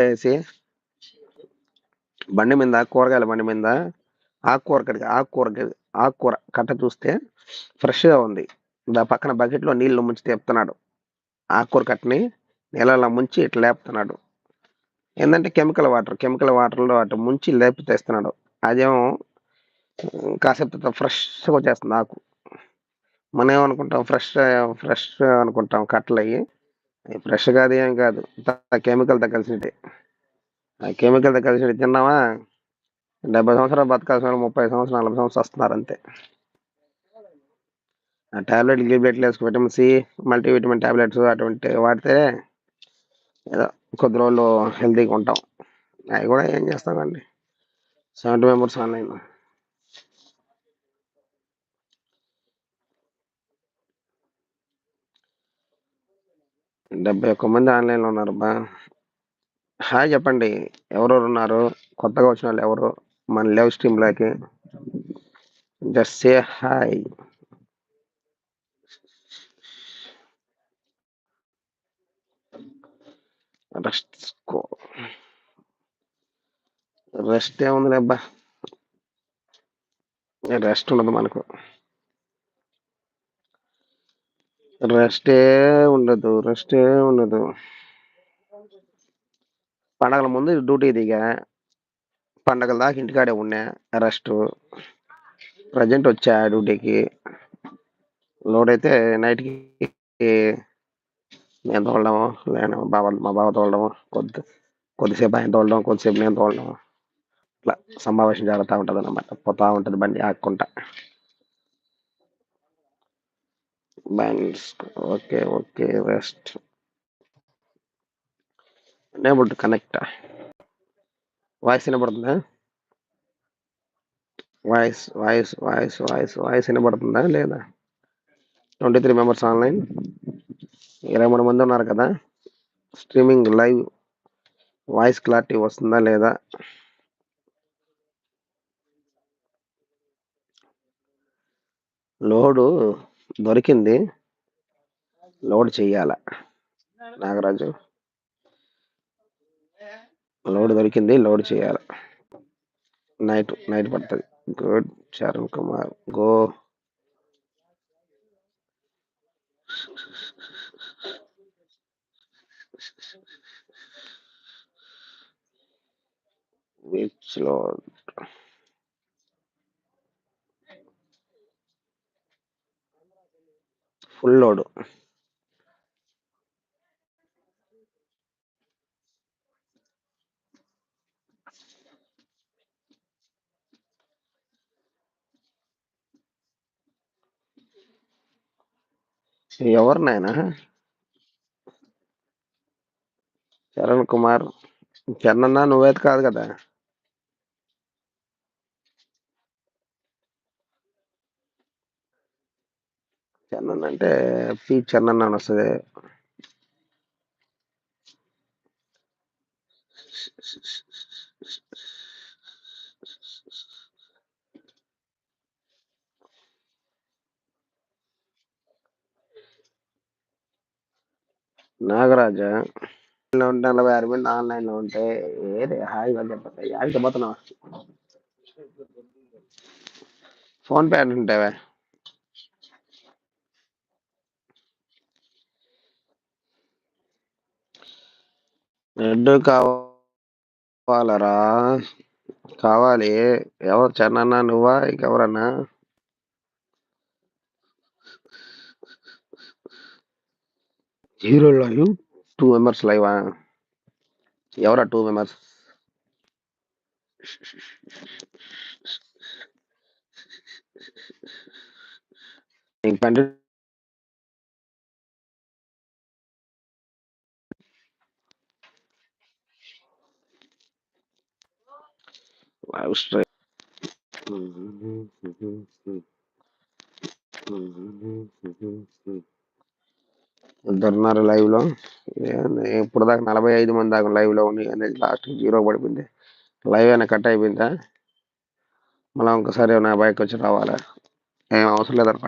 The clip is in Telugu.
వేసి బండి మీద కూరగాయల బండి మీద ఆకుకూర కట్ట చూస్తే ఫ్రెష్ గా ఉంది. పక్కన బకెట్ లో నీళ్లు ముంచి తెస్తున్నాడు. ఆకుకూర కట్టని నీళ్ళలో ముంచి ఇట్లా లేపుతున్నాడు. ఏంటంటే కెమికల్ వాటర్ లో అటు ముంచి లేపి తెస్తున్నాడు. అదేమో కాసేపు ఫ్రెష్గా వచ్చేస్తుంది ఆకు. మనం ఏమనుకుంటాం, ఫ్రెష్ అనుకుంటాం కట్టలు అయ్యి. ఫ్రెష్ కాదు, ఏం కాదు, కెమికల్ తో కలిసినట్టే. ఆ కెమికల్ తో కలిసి తిన్నావా 70 సంవత్సరాలు బతకాల్సిన వాళ్ళు 30 సంవత్సరాలు 40 సంవత్సరాలు వస్తున్నారు అంతే. ఆ టాబ్లెట్లు గిబ్లెట్లు వేసుకు విటమిన్ సి, మల్టీవిటమిన్ టాబ్లెట్స్ అటువంటి వాడితే ఏదో కొద్ది రోజులు హెల్తీగా ఉంటాం. అవి కూడా ఏం చేస్తామండి. 70 మెంబర్స్ ఆన్లైన్, 71 మంది ఆన్లైన్ లో ఉన్నారు. హాయ్ చెప్పండి, ఎవరెవరు ఉన్నారు, కొత్తగా వచ్చిన వాళ్ళు ఎవరు మన లైవ్ స్ట్రీమ్ లోకి. Just say hi. రెస్ట్ ఏముంది అబ్బా, రెస్ట్ ఉండదు మనకు. రెస్టే ఉండదు. పండగల ముందు డ్యూటీ దిగా, పండగల దాకా ఇంటికాడే ఉన్నా. రెస్ట్. ప్రజెంట్ వచ్చా డ్యూటీకి. లోడ్ అయితే నైట్కి నేను తోలడము, లేను మా బావ తోలడము, కొద్దిసేపు ఆయన తోలడం, కొద్దిసేపు నేను తోలడం. ఇట్లా సమావేశం జరుగుతూ ఉంటది అన్నమాట. పోతా ఉంటది బండి ఆక్కుంటా. Okay rest. Unable to connect. Voice వినపడుతుందా? వాయిస్ వినపడుతుందా లేదా? 23 మెంబర్స్ ఆన్లైన్, 23 మంది ఉన్నారు కదా. స్ట్రీమింగ్ లైవ్ వాయిస్ క్లారిటీ వస్తుందా లేదా? లోడు దొరికింది, లోడ్ చెయ్యాల. నాగరాజు, లోడ్ దొరికింది, లోడ్ చేయాల. నైట్ పడుతుంది. Good. Charan Kumar, go. Which load? Full load. ఎవరు నాయనా? చరణ్ కుమార్. చరణ్ అన్నా నువ్వైతే కాదు కదా? చరణ్ అంటే పి చరణ్ అని వస్తుంది. నాగరాజ 46 మంది ఆన్లైన్ లో ఉంటే ఏదే హాయిగా చెప్పండి. యాడికి పోతున్నావా? ఫోన్ పే ఉంటావా? రెడ్ కావాలరా? కావాలి. ఎవరు? చరణ్ నువ్వా ఇంకెవరన్నా? జీరో లైవ్, 2 మెంబర్స్ లైవా? ఎవరా 2 మెంబర్స్? లైవ్ స్ట్రీమ్ ఇద్దరున్నారు లైవ్ లో. ఇప్పుడు దాకా 45 మంది దాకా లైవ్ లో ఉంది. లాస్ట్ 0 పడిపోయింది. లైవ్ అయినా కట్ అయిపోయిందా? మళ్ళీ ఇంకోసారి నా బైక్ వచ్చి రావాలా? ఏం అవసరం లేదనమాట.